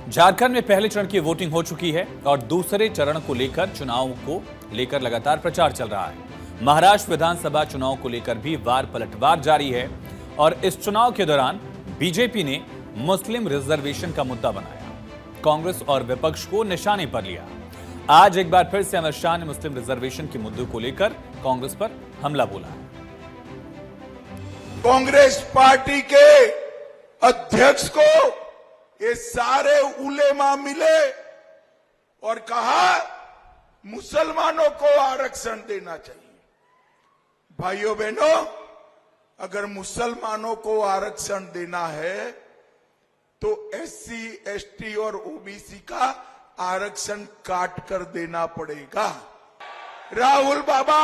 झारखंड में पहले चरण की वोटिंग हो चुकी है और दूसरे चरण को लेकर चुनाव को लेकर लगातार प्रचार चल रहा है। महाराष्ट्र विधानसभा चुनाव को लेकर भी वार पलटवार जारी है और इस चुनाव के दौरान बीजेपी ने मुस्लिम रिजर्वेशन का मुद्दा बनाया, कांग्रेस और विपक्ष को निशाने पर लिया। आज एक बार फिर से अमित शाह ने मुस्लिम रिजर्वेशन के मुद्दे को लेकर कांग्रेस पर हमला बोला है। कांग्रेस पार्टी के अध्यक्ष को ये सारे उलेमा मिले और कहा मुसलमानों को आरक्षण देना चाहिए। भाइयों बहनों, अगर मुसलमानों को आरक्षण देना है तो एससी, एसटी और ओबीसी का आरक्षण काट कर देना पड़ेगा। राहुल बाबा,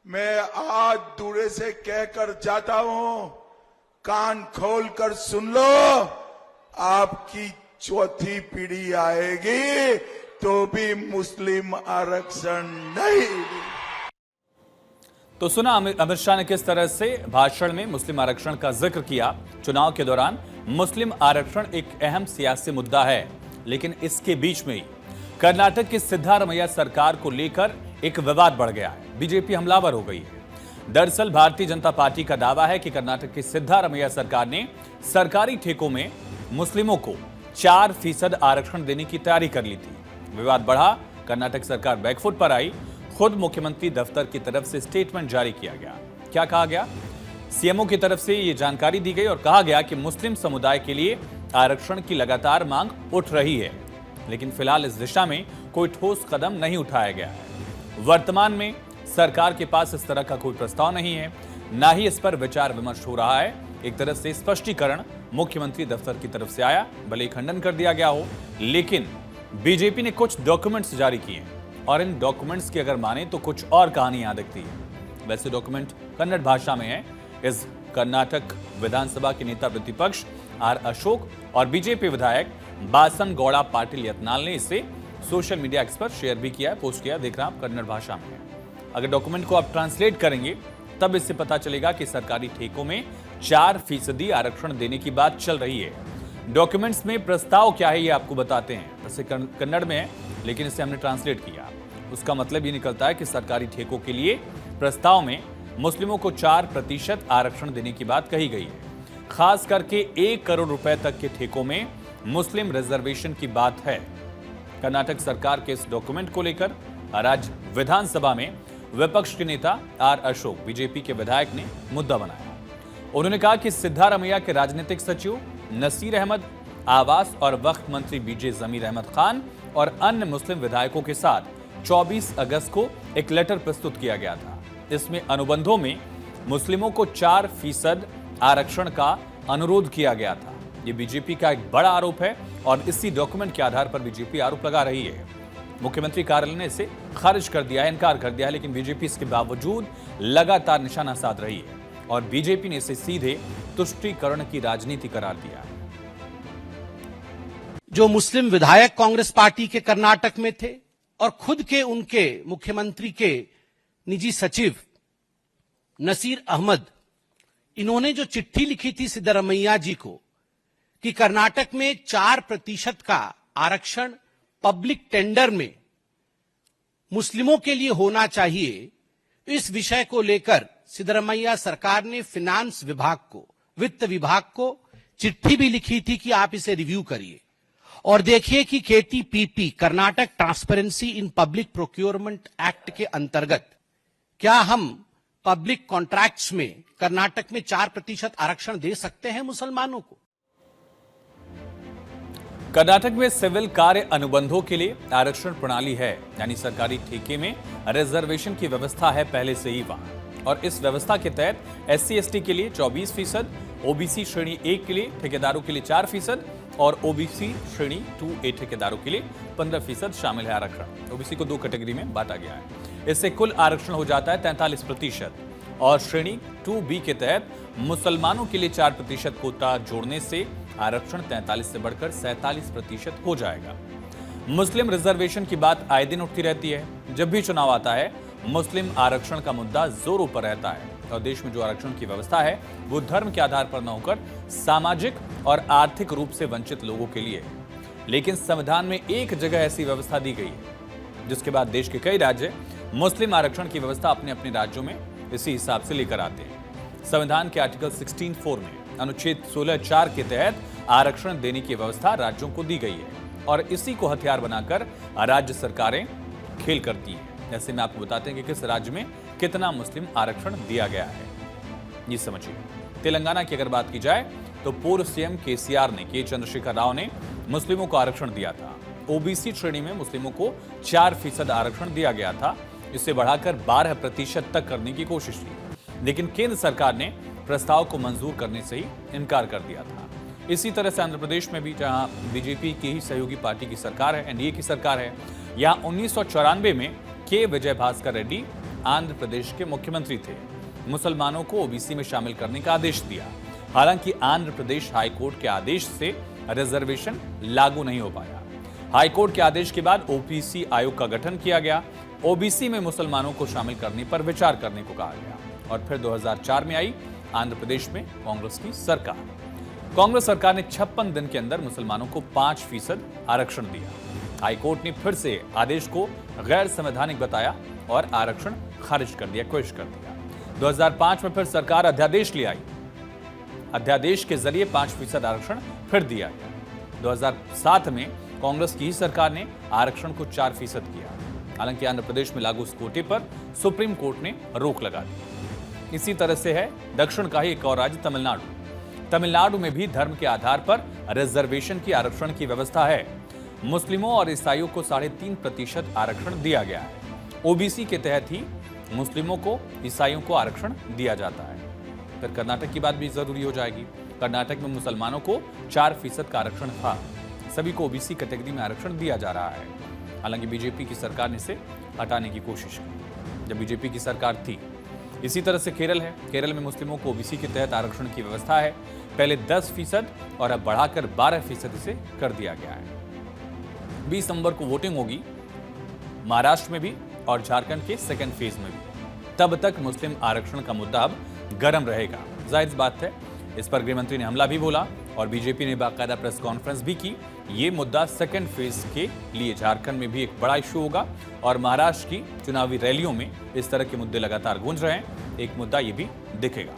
मैं आज दूरे से कहकर जाता हूं, कान खोलकर सुन लो, आपकी चौथी पीढ़ी आएगी तो भी मुस्लिम आरक्षण नहीं। तो सुना अमित शाह ने किस तरह से भाषण में मुस्लिम आरक्षण का जिक्र किया। चुनाव के दौरान मुस्लिम आरक्षण एक अहम सियासी मुद्दा है, लेकिन इसके बीच में ही कर्नाटक की सिद्धारमैया सरकार को लेकर एक विवाद बढ़ गया है। बीजेपी हमलावर हो गई है। दरअसल भारतीय जनता पार्टी का दावा है कि कर्नाटक की सिद्धारमैया सरकार ने सरकारी ठेकों में मुस्लिमों को 4% आरक्षण देने की तैयारी कर ली थी। विवाद बढ़ा, कर्नाटक सरकार बैकफुट पर आई। खुद मुख्यमंत्री दफ्तर की तरफ से स्टेटमेंट जारी किया गया। क्या कहा गया? सीएमओ की तरफ से यह जानकारी दी गई और कहा गया कि मुस्लिम समुदाय के लिए आरक्षण की लगातार मांग उठ रही है, लेकिन फिलहाल इस दिशा में कोई ठोस कदम नहीं उठाया गया है। वर्तमान में सरकार के पास इस तरह का कोई प्रस्ताव नहीं है, ना ही इस पर विचार विमर्श हो रहा है। एक तरह से स्पष्टीकरण मुख्यमंत्री दफ्तर की तरफ से आया, भले खंडन कर दिया गया हो, लेकिन बीजेपी ने कुछ डॉक्यूमेंट्स जारी किए और इन डॉक्यूमेंट्स की अगर माने तो कुछ और कहानी यहां दिखती है। वैसे डॉक्यूमेंट कन्नड़ भाषा में है। इस कर्नाटक विधानसभा के नेता प्रतिपक्ष आर अशोक और बीजेपी विधायक बासन गौड़ा पाटिल यत्नाल ने इसे सोशल मीडिया एक्स पर शेयर भी किया है, पोस्ट किया। देख रहे हैं आप, कन्नड़ भाषा में है। अगर डॉक्यूमेंट को आप ट्रांसलेट करेंगे तब इससे पता चलेगा कि सरकारी ठेकों में 4% आरक्षण देने की बात चल रही है। डॉक्यूमेंट्स में प्रस्ताव क्या है ये आपको बताते हैं। वैसे कन्नड़ में है, लेकिन इसे हमने ट्रांसलेट किया। उसका मतलब ये निकलता है कि सरकारी ठेकों के लिए प्रस्ताव में मुस्लिमों को 4% आरक्षण देने की बात कही गई है। खास करके 1 करोड़ रुपए तक के ठेकों में मुस्लिम रिजर्वेशन की बात है। कर्नाटक सरकार के इस डॉक्यूमेंट को लेकर राज्य विधानसभा में विपक्ष के नेता आर अशोक, बीजेपी के विधायक, ने मुद्दा बनाया। उन्होंने कहा कि सिद्धारमैया के राजनीतिक सचिव नसीर अहमद, आवास और वक्फ मंत्री बीजे जमीर अहमद खान और अन्य मुस्लिम विधायकों के साथ 24 अगस्त को एक लेटर प्रस्तुत किया गया था। इसमें अनुबंधों में मुस्लिमों को 4% आरक्षण का अनुरोध किया गया था। यह बीजेपी का एक बड़ा आरोप है और इसी डॉक्यूमेंट के आधार पर बीजेपी आरोप लगा रही है। मुख्यमंत्री कार्यालय ने इसे खारिज कर दिया है, इनकार कर दिया है, लेकिन बीजेपी इसके बावजूद लगातार निशाना साध रही है और बीजेपी ने इसे सीधे तुष्टीकरण की राजनीति करार दिया है। जो मुस्लिम विधायक कांग्रेस पार्टी के कर्नाटक में थे और खुद के उनके मुख्यमंत्री के निजी सचिव नसीर अहमद, इन्होंने जो चिट्ठी लिखी थी सिद्धारमैया जी को कि कर्नाटक में 4% का आरक्षण पब्लिक टेंडर में मुस्लिमों के लिए होना चाहिए, इस विषय को लेकर सिद्धारमैया सरकार ने फिनांस विभाग को, वित्त विभाग को चिट्ठी भी लिखी थी कि आप इसे रिव्यू करिए और देखिए कि KTPP, Karnataka transparency in public procurement act के अंतर्गत क्या हम पब्लिक कॉन्ट्रैक्ट्स में कर्नाटक में 4% आरक्षण दे सकते हैं मुसलमानों को। कर्नाटक में सिविल कार्य अनुबंधों के लिए आरक्षण प्रणाली है, यानी सरकारी ठेके में रिजर्वेशन की व्यवस्था है पहले से ही वहां। और इस व्यवस्था के तहत एससी एसटी के लिए 24%, ओबीसी श्रेणी 1 के लिए ठेकेदारों के लिए 4% और ओबीसी श्रेणी 2A ठेकेदारों के लिए 15% शामिल है आरक्षण। ओबीसी को 2 कैटेगरी में बांटा गया है। इससे कुल आरक्षण हो जाता है 43% और श्रेणी 2B के तहत मुसलमानों के लिए 4% कोटा जोड़ने से आरक्षण 43 से बढ़कर 47% हो जाएगा। मुस्लिम रिजर्वेशन की बात आए दिन उठती रहती है। जब भी चुनाव आता है, मुस्लिम आरक्षण का मुद्दा जोरों पर रहता है और देश में जो आरक्षण की व्यवस्था है वो धर्म के आधार पर न होकर सामाजिक और आर्थिक रूप से वंचित लोगों के लिए। लेकिन संविधान में एक जगह ऐसी व्यवस्था दी गई है, जिसके बाद देश के कई राज्य मुस्लिम आरक्षण की व्यवस्था अपने अपने राज्यों में इसी हिसाब से लेकर आते हैं। संविधान के आर्टिकल 16(4) में अनुच्छेद 16(4) के तहत आरक्षण देने की व्यवस्था राज्यों को दी गई है और इसी को हथियार बनाकर राज्य सरकारें खेल करती हैं। ऐसे में आपको बताते हैं कि किस राज्य में कितना मुस्लिम आरक्षण दिया गया है, ये समझिए। तेलंगाना की अगर बात की जाए तो पूर्व सीएम केसीआर ने, के चंद्रशेखर राव ने मुस्लिमों को आरक्षण दिया था। ओबीसी श्रेणी में मुस्लिमों को 4% आरक्षण दिया गया था। इसे बढ़ाकर 12% तक करने की कोशिश की, लेकिन केंद्र सरकार ने प्रस्ताव को मंजूर करने से ही इनकार कर दिया था। इसी तरह से आंध्र प्रदेश में भी, जहां बीजेपी की ही सहयोगी पार्टी की सरकार है, एनडीए की सरकार है, यहां 1994 में के विजय भास्कर रेड्डी आंध्र प्रदेश के मुख्यमंत्री थे। मुसलमानों को ओबीसी में शामिल करने का आदेश दिया। हालांकि आंध्र प्रदेश हाईकोर्ट के आदेश से रिजर्वेशन लागू नहीं हो पाया। हाईकोर्ट के आदेश के बाद ओबीसी आयोग का गठन किया गया। ओबीसी में मुसलमानों को शामिल करने पर विचार करने को कहा गया और फिर 2004 में आई आंध्र प्रदेश में कांग्रेस की सरकार। कांग्रेस सरकार ने 56 दिन के अंदर मुसलमानों को 5% आरक्षण दिया। हाईकोर्ट ने फिर से आदेश को गैर संवैधानिक बताया और आरक्षण खारिज कर दिया, क्वेश कर दिया। 2005 में फिर सरकार अध्यादेश ले आई। अध्यादेश के जरिए 5% आरक्षण फिर दिया गया। 2007 में कांग्रेस की ही सरकार ने आरक्षण को 4% किया। हालांकि आंध्र प्रदेश में लागू इस कोटे पर सुप्रीम कोर्ट ने रोक लगा दी। इसी तरह से है दक्षिण का ही एक और राज्य तमिलनाडु। तमिलनाडु में भी धर्म के आधार पर रिजर्वेशन की आरक्षण की व्यवस्था है। मुस्लिमों और ईसाइयों को 3.5% आरक्षण दिया गया है। ओबीसी के तहत ही मुस्लिमों को, ईसाइयों को आरक्षण दिया जाता है। फिर कर्नाटक की बात भी जरूरी हो जाएगी। कर्नाटक में मुसलमानों को 4% का आरक्षण था। सभी को ओबीसी कैटेगरी में आरक्षण दिया जा रहा है। हालांकि बीजेपी की सरकार ने इसे हटाने की कोशिश की जब बीजेपी की सरकार थी। इसी तरह से केरल है। केरल में मुस्लिमों को ओबीसी के तहत आरक्षण की व्यवस्था है। पहले 10% और अब बढ़ाकर 12% इसे कर दिया गया है। 20 नवंबर को वोटिंग होगी महाराष्ट्र में भी और झारखंड के सेकेंड फेज में भी। तब तक मुस्लिम आरक्षण का मुद्दा अब गर्म रहेगा। जाहिर सी बात है, इस पर गृहमंत्री ने हमला भी बोला और बीजेपी ने बाकायदा प्रेस कॉन्फ्रेंस भी की। ये मुद्दा सेकेंड फेज के लिए झारखंड में भी एक बड़ा इशू होगा और महाराष्ट्र की चुनावी रैलियों में इस तरह के मुद्दे लगातार गूंज रहे हैं। एक मुद्दा ये भी दिखेगा।